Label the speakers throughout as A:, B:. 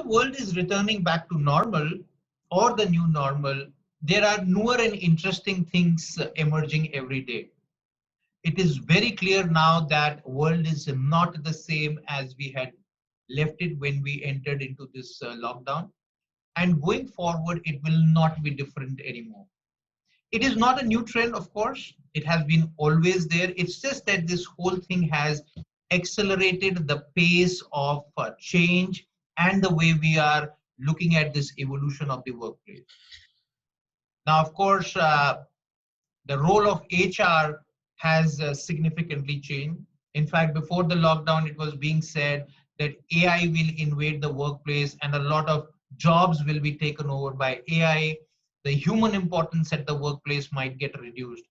A: world is returning back to normal or the new normal, there are newer and interesting things emerging every day. It is very clear now that world is not the same as we had left it when we entered into this lockdown. And going forward, it will not be different anymore. It is not a new trend, of course. It has been always there. It's just that this whole thing has accelerated the pace of change and the way we are looking at this evolution of the workplace. Now, of course, the role of HR has significantly changed. In fact, before the lockdown, it was being said that AI will invade the workplace and a lot of jobs will be taken over by AI. The human importance at the workplace might get reduced.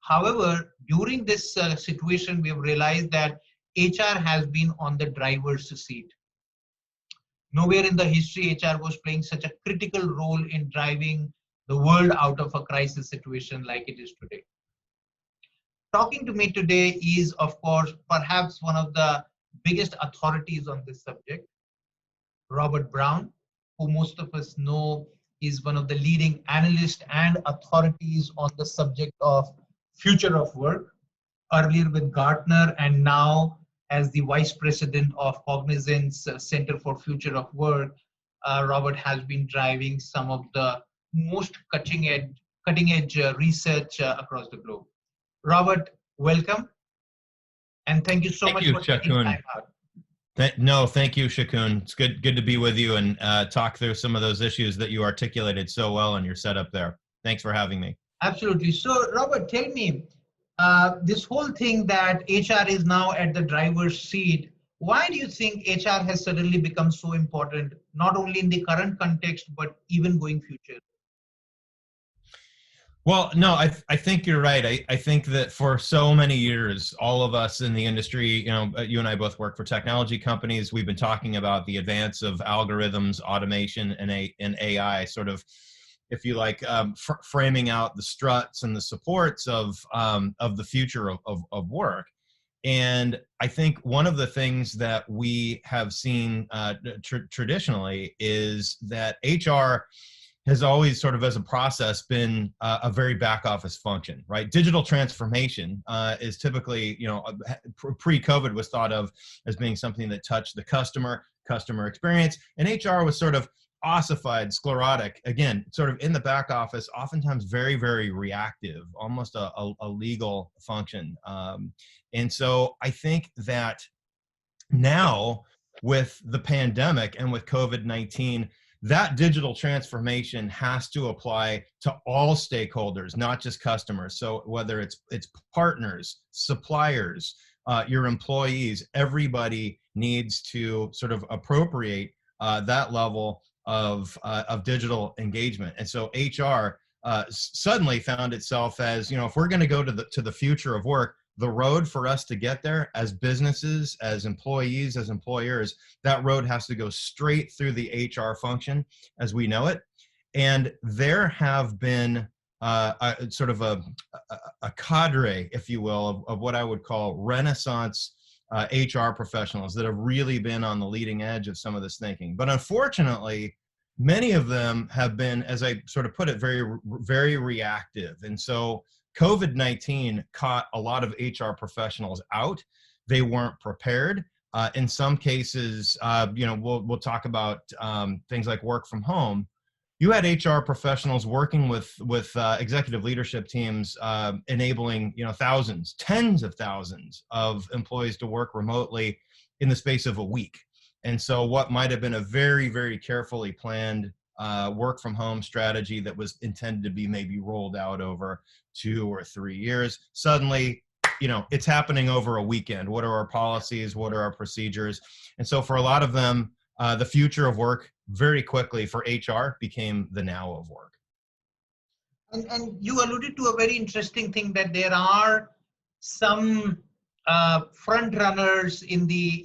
A: However, during this situation, we have realized that HR has been on the driver's seat. Nowhere in the history HR was playing such a critical role in driving the world out of a crisis situation like it is today. Talking to me today is, of course, perhaps one of the biggest authorities on this subject, Robert Brown, who most of us know is one of the leading analysts and authorities on the subject of future of work, earlier with Gartner and now as the vice president of Cognizant's Center for Future of Work. Robert has been driving some of the most cutting edge research across the globe. Robert, welcome, and thank you so
B: Thank
A: much
B: you,
A: for taking
B: Shaakun.
A: time out.
B: No, thank you, Shaakun. It's good to be with you and talk through some of those issues that you articulated so well in your setup there. Thanks for having me.
A: Absolutely. So, Robert, tell me, this whole thing that HR is now at the driver's seat, why do you think HR has suddenly become so important, not only in the current context, but even going future?
B: Well, no, I think you're right. I think that for so many years, all of us in the industry, you and I both work for technology companies. We've been talking about the advance of algorithms, automation, and AI, sort of, if you like, framing out the struts and the supports of the future of work. And I think one of the things that we have seen traditionally is that HR has always sort of as a process been a very back office function, right? Digital transformation is typically, pre-COVID was thought of as being something that touched the customer experience, and HR was sort of ossified, sclerotic, again, sort of in the back office, oftentimes very, very reactive, almost a legal function. And so I think that now with the pandemic and with COVID-19, that digital transformation has to apply to all stakeholders, not just customers. So whether it's partners, suppliers, your employees, everybody needs to sort of appropriate that level of digital engagement. And so HR suddenly found itself as, if we're going to go to the future of work, the road for us to get there as businesses, as employees, as employers, that road has to go straight through the HR function as we know it. And there have been a sort of a cadre, if you will, of what I would call Renaissance HR professionals that have really been on the leading edge of some of this thinking. But unfortunately, many of them have been, as I sort of put it, very, very reactive. And so COVID-19 caught a lot of HR professionals out. They weren't prepared. In some cases, we'll talk about things like work from home. You had HR professionals working with executive leadership teams, enabling thousands, tens of thousands of employees to work remotely in the space of a week. And so what might have been a very, very carefully planned work from home strategy that was intended to be maybe rolled out over 2 or 3 years, suddenly, it's happening over a weekend. What are our policies? What are our procedures? And so for a lot of them, the future of work very quickly for HR became the now of work.
A: And you alluded to a very interesting thing, that there are some front runners in the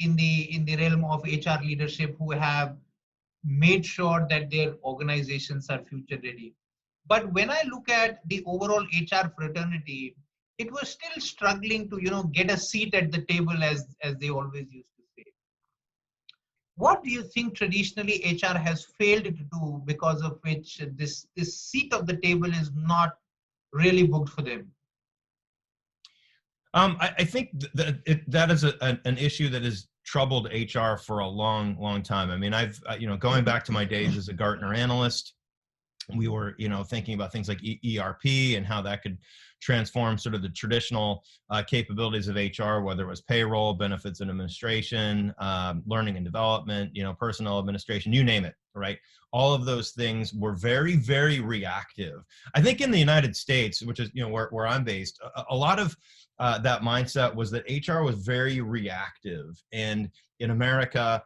A: realm of HR leadership who have made sure that their organizations are future ready. But when I look at the overall HR fraternity, it was still struggling to get a seat at the table, as they always used to say. What do you think traditionally HR has failed to do, because of which this seat of the table is not really booked for them?
B: I think that is an issue that has troubled HR for a long, long time. I mean, I've, going back to my days as a Gartner analyst, we were, thinking about things like ERP and how that could transform sort of the traditional capabilities of HR, whether it was payroll, benefits and administration, learning and development, personnel administration, you name it, right? All of those things were very, very reactive. I think in the United States, which is, where I'm based, a lot of that mindset was that HR was very reactive. And in America,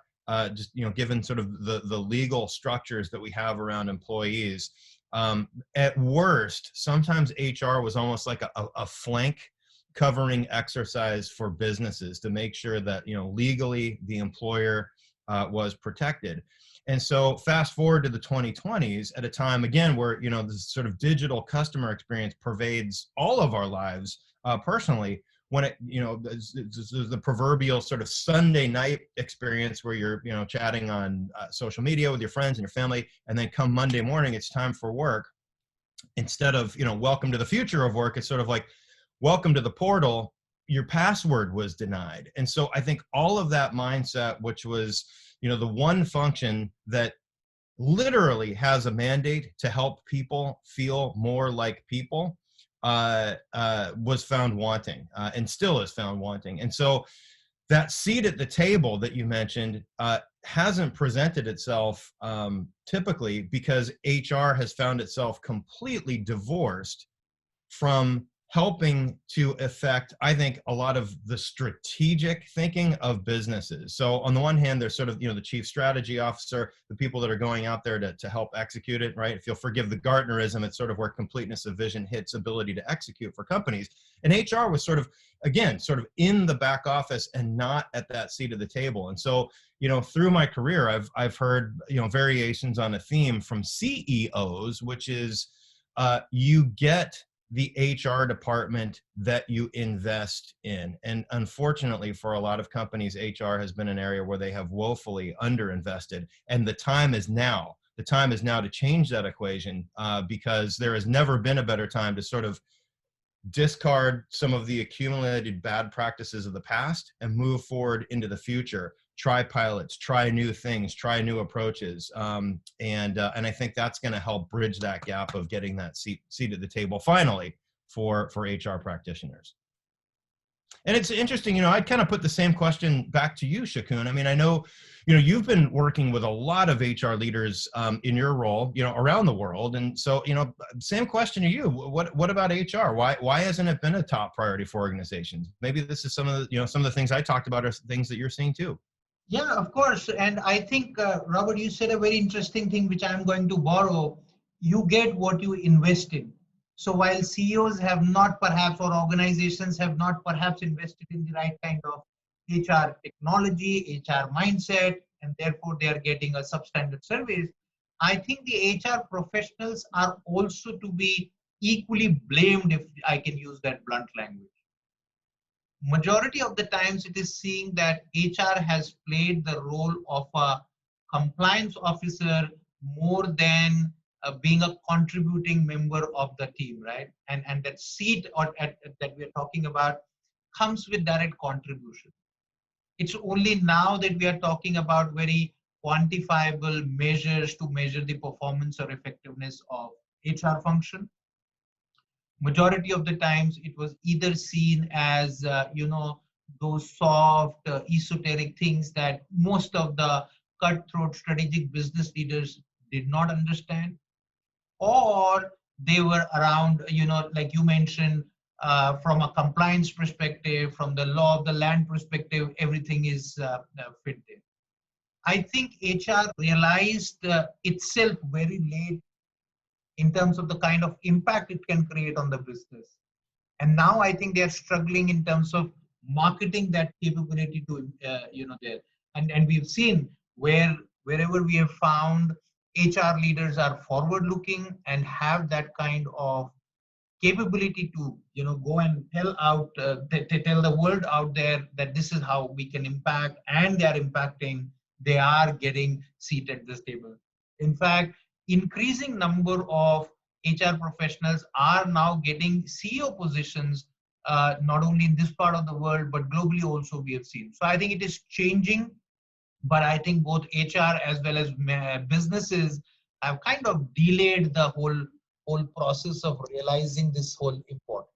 B: just given sort of the legal structures that we have around employees, at worst, sometimes HR was almost like a flank covering exercise for businesses to make sure that legally the employer was protected. And so fast forward to the 2020s, at a time again where this sort of digital customer experience pervades all of our lives personally, when it, the proverbial sort of Sunday night experience where you're, chatting on social media with your friends and your family, and then come Monday morning, it's time for work. Instead of, welcome to the future of work, it's sort of like, welcome to the portal, your password was denied. And so I think all of that mindset, which was, the one function that literally has a mandate to help people feel more like people, was found wanting, and still is found wanting. And so that seat at the table that you mentioned hasn't presented itself typically because HR has found itself completely divorced from helping to affect, I think, a lot of the strategic thinking of businesses. So on the one hand, there's sort of, the chief strategy officer, the people that are going out there to help execute it, right? If you'll forgive the Gartnerism, it's sort of where completeness of vision hits ability to execute for companies. And HR was sort of, again, sort of in the back office and not at that seat of the table. And so, through my career, I've heard, variations on a theme from CEOs, which is you get the HR department that you invest in. And unfortunately, for a lot of companies, HR has been an area where they have woefully underinvested. And the time is now. The time is now to change that equation because there has never been a better time to sort of discard some of the accumulated bad practices of the past and move forward into the future. Try pilots, try new things, try new approaches, and I think that's going to help bridge that gap of getting that seat at the table finally for HR practitioners. And it's interesting, I'd kind of put the same question back to you, Shaakun. I mean, I know, you've been working with a lot of HR leaders in your role, around the world. And so, same question to you. What about HR? Why hasn't it been a top priority for organizations? Maybe this is some of the things I talked about are things that you're seeing too.
A: Yeah, of course. And I think, Robert, you said a very interesting thing, which I'm going to borrow. You get what you invest in. So while CEOs have not perhaps, or organizations have not perhaps invested in the right kind of HR technology, HR mindset, and therefore they are getting a substandard service, I think the HR professionals are also to be equally blamed, if I can use that blunt language. Majority of the times it is seeing that HR has played the role of a compliance officer more than being a contributing member of the team, right? And that seat that we're talking about comes with direct contribution. It's only now that we are talking about very quantifiable measures to measure the performance or effectiveness of HR function. Majority of the times it was either seen as those soft esoteric things that most of the cutthroat strategic business leaders did not understand, or they were around, like you mentioned, from a compliance perspective, from the law of the land perspective, everything is fit in. I think HR realized itself very late in terms of the kind of impact it can create on the business. And now I think they're struggling in terms of marketing that capability to, there. And we've seen wherever we have found HR leaders are forward looking and have that kind of capability to, go and tell out, tell the world out there that this is how we can impact, and they are impacting. they are getting seat at this table. In fact, increasing number of HR professionals are now getting CEO positions, not only in this part of the world, but globally also we have seen. So I think it is changing, but I think both HR as well as businesses have kind of delayed the whole process of realizing this whole important.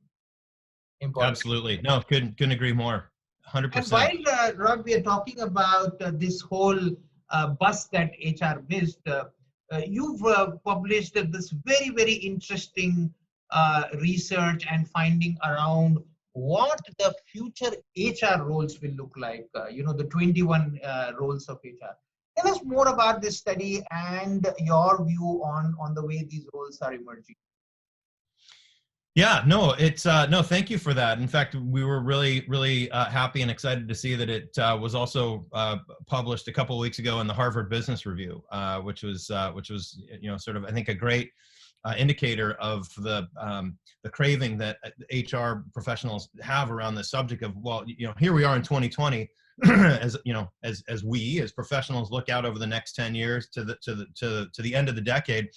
B: Absolutely. No, couldn't agree more.
A: And
B: 100%.
A: while, Rob, we are talking about this whole bus that HR missed, you've published this very interesting research and finding around what the future HR roles will look like, the 21 roles of HR. Tell us more about this study and your view on the way these roles are emerging.
B: Yeah, no, it's no, thank you for that. In fact, we were really happy and excited to see that it was also published a couple of weeks ago in the Harvard Business Review, which was sort of, I think, a great indicator of the craving that HR professionals have around the subject of, well, here we are in 2020, as we as professionals look out over the next 10 years to the end of the decade.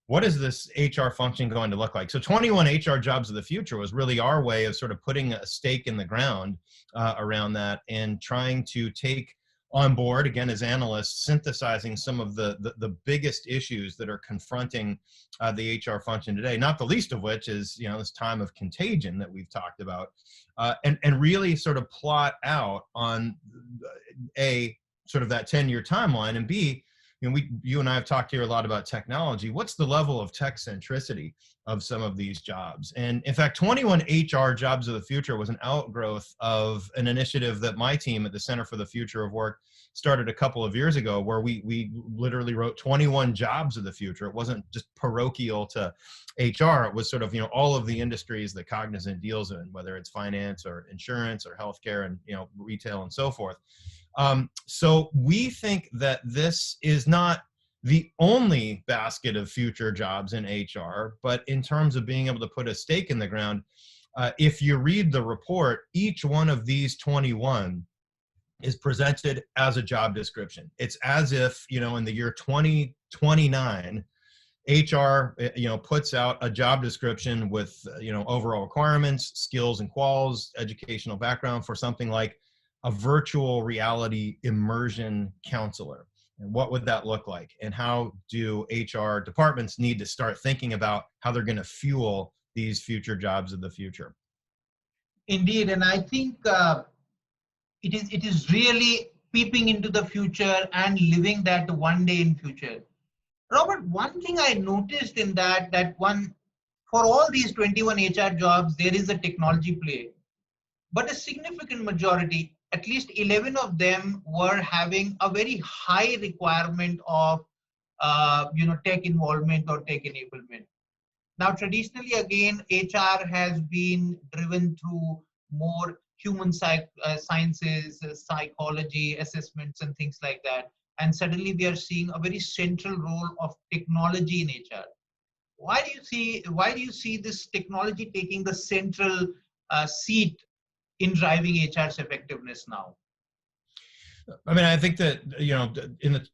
B: What is this HR function going to look like? So 21 HR jobs of the future was really our way of sort of putting a stake in the ground around that and trying to take on board, again, as analysts, synthesizing some of the biggest issues that are confronting the HR function today, not the least of which is, this time of contagion that we've talked about, and really sort of plot out on A, sort of that 10-year timeline, and B, you and I have talked here a lot about technology. What's the level of tech centricity of some of these jobs? And in fact, 21 HR jobs of the future was an outgrowth of an initiative that my team at the Center for the Future of Work started a couple of years ago, where we literally wrote 21 jobs of the future. It wasn't just parochial to HR. It was sort of, all of the industries that Cognizant deals in, whether it's finance or insurance or healthcare and, retail and so forth. So we think that this is not the only basket of future jobs in HR, but in terms of being able to put a stake in the ground, if you read the report, each one of these 21 is presented as a job description. It's as if, in the year 2029, HR, puts out a job description with, overall requirements, skills and quals, educational background for something like a virtual reality immersion counselor. And what would that look like? And how do HR departments need to start thinking about how they're going to fuel these future jobs of the future?
A: Indeed, and I think it is really peeping into the future and living that one day in future. Robert, one thing I noticed in that one, for all these 21 HR jobs, there is a technology play, but a significant majority, at least 11 of them, were having a very high requirement of tech involvement or tech enablement. Now, traditionally, again, HR has been driven through more human sciences, psychology, assessments, and things like that. And suddenly, we are seeing a very central role of technology in HR. Why do you see this technology taking the central seat in driving HR's effectiveness now?
B: I mean, I think that,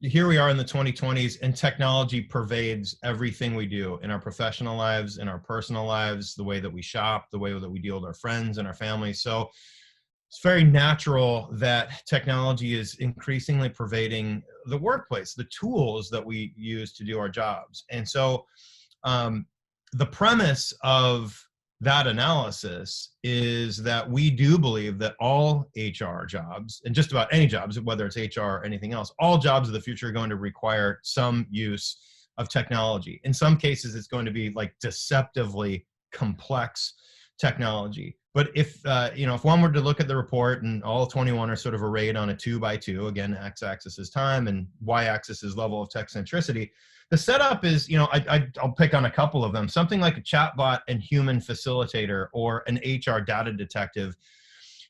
B: here we are in the 2020s, and technology pervades everything we do in our professional lives, in our personal lives, the way that we shop, the way that we deal with our friends and our families. So it's very natural that technology is increasingly pervading the workplace, the tools that we use to do our jobs. And so the premise of that analysis is that we do believe that all HR jobs, and just about any jobs, whether it's HR or anything else, all jobs of the future are going to require some use of technology. In some cases, it's going to be like deceptively complex technology. But if one were to look at the report and all 21 are sort of arrayed on a 2x2, again, x-axis is time and y-axis is level of tech centricity, the setup is, I'll pick on a couple of them, something like a chatbot and human facilitator or an HR data detective.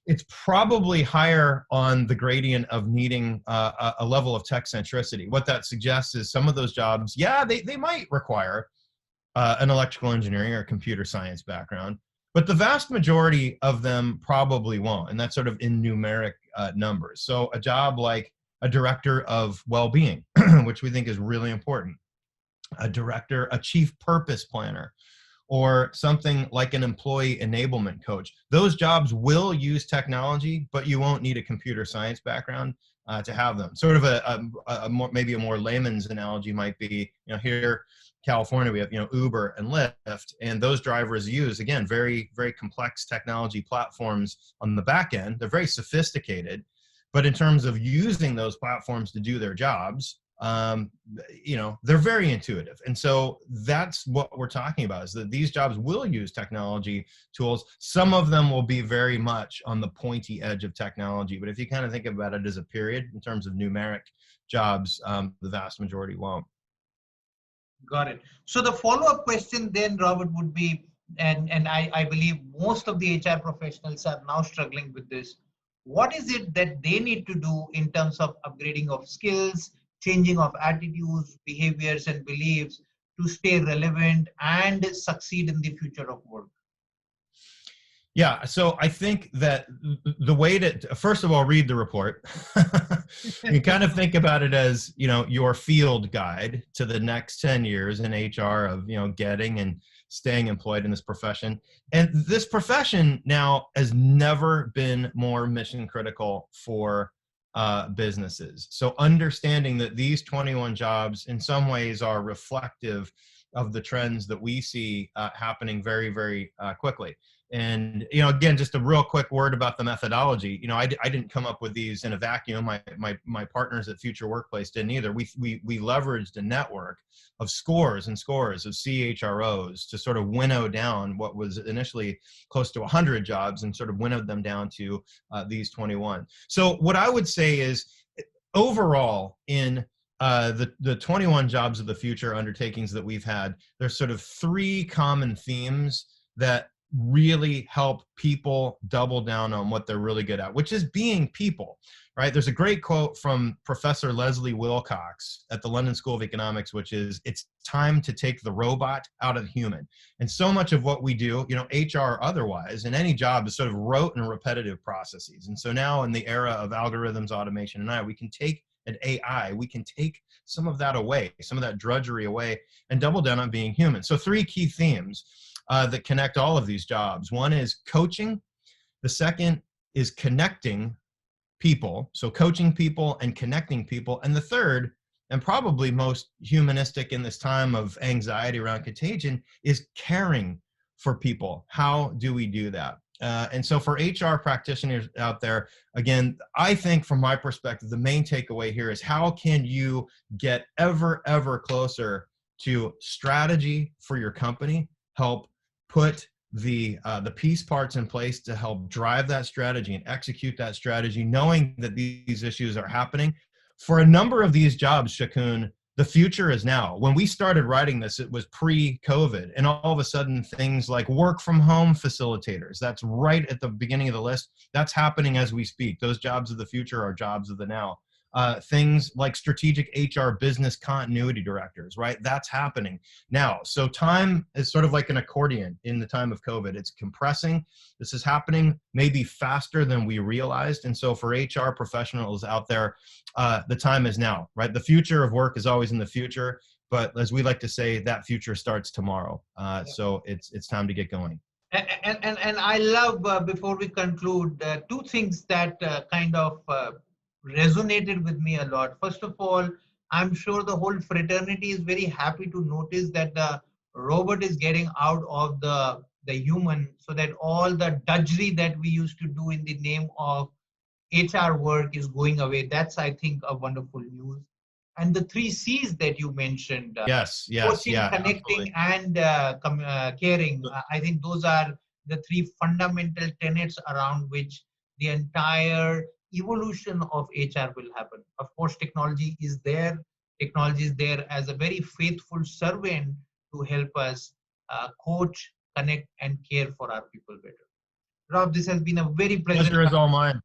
B: It's probably higher on the gradient of needing a level of tech centricity. What that suggests is some of those jobs, they might require an electrical engineering or computer science background, but the vast majority of them probably won't. And that's sort of in numeric numbers. So a job like a director of well-being, which we think is really important, a chief purpose planner, or something like an employee enablement coach. Those jobs will use technology, but you won't need a computer science background to have them. Sort of a more, maybe a more layman's analogy might be, here, California, we have, Uber and Lyft, and those drivers use, again, very, very complex technology platforms on the back end. They're very sophisticated, but in terms of using those platforms to do their jobs, they're very intuitive. And so that's what we're talking about, is that these jobs will use technology tools. Some of them will be very much on the pointy edge of technology, but if you kind of think about it as a period in terms of numeric jobs, the vast majority won't.
A: Got it. So the follow-up question then, Robert, would be, and I believe most of the HR professionals are now struggling with this. What is it that they need to do in terms of upgrading of skills, changing of attitudes, behaviors, and beliefs to stay relevant and succeed in the future of work?
B: Yeah, so I think that the way to, first of all, read the report. You kind of think about it as, your field guide to the next 10 years in HR of, getting and staying employed in this profession. And this profession now has never been more mission critical for businesses. So understanding that these 21 jobs in some ways are reflective of the trends that we see happening very, very quickly. And, again, just a real quick word about the methodology. I didn't come up with these in a vacuum. My partners at Future Workplace didn't either. We leveraged a network of scores and scores of CHROs to sort of winnow down what was initially close to 100 jobs and sort of winnowed them down to these 21. So what I would say is, overall, in the 21 jobs of the future undertakings that we've had, there's sort of three common themes that really help people double down on what they're really good at, which is being people, right? There's a great quote from Professor Leslie Wilcox at the London School of Economics, which is, "It's time to take the robot out of the human." And so much of what we do, HR otherwise, in any job, is sort of rote and repetitive processes. And so now, in the era of algorithms, automation, and we can take an AI, we can take some of that away, some of that drudgery away, and double down on being human. So three key themes that connect all of these jobs. One is coaching. The second is connecting people. So coaching people and connecting people. And the third, and probably most humanistic in this time of anxiety around contagion, is caring for people. How do we do that? And so for HR practitioners out there, again, I think from my perspective, the main takeaway here is, how can you get ever, ever closer to strategy for your company, help put the piece parts in place to help drive that strategy and execute that strategy, knowing that these issues are happening. For a number of these jobs, Shaakun, the future is now. When we started writing this, it was pre-COVID, and all of a sudden things like work from home facilitators, that's right at the beginning of the list. That's happening as we speak. Those jobs of the future are jobs of the now. Things like strategic HR business continuity directors, right? That's happening now. So time is sort of like an accordion in the time of COVID. It's compressing. This is happening maybe faster than we realized. And so for HR professionals out there, the time is now, right? The future of work is always in the future, but as we like to say, that future starts tomorrow. So it's time to get going.
A: And I love, before we conclude, two things that kind of resonated with me a lot. First of all, I'm sure the whole fraternity is very happy to notice that the robot is getting out of the human, so that all the drudgery that we used to do in the name of HR work is going away. That's, I think, a wonderful news. And the three C's that you mentioned,
B: Yes,
A: coaching,
B: yeah,
A: connecting,
B: absolutely.
A: and caring, I think those are the three fundamental tenets around which the entire evolution of HR will happen. Of course, technology is there. Technology is there as a very faithful servant to help us coach, connect, and care for our people better. Rob, this has been a very pleasant
B: Pleasure is all
A: conversation.
B: mine.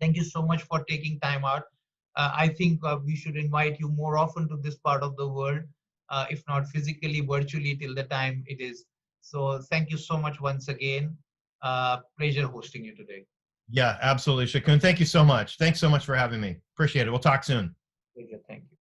A: Thank you so much for taking time out. I think we should invite you more often to this part of the world, if not physically, virtually, till the time it is. So thank you so much once again. Pleasure hosting you today.
B: Yeah, absolutely. Shakun, thank you so much. Thanks so much for having me. Appreciate it. We'll talk soon.
A: Thank you.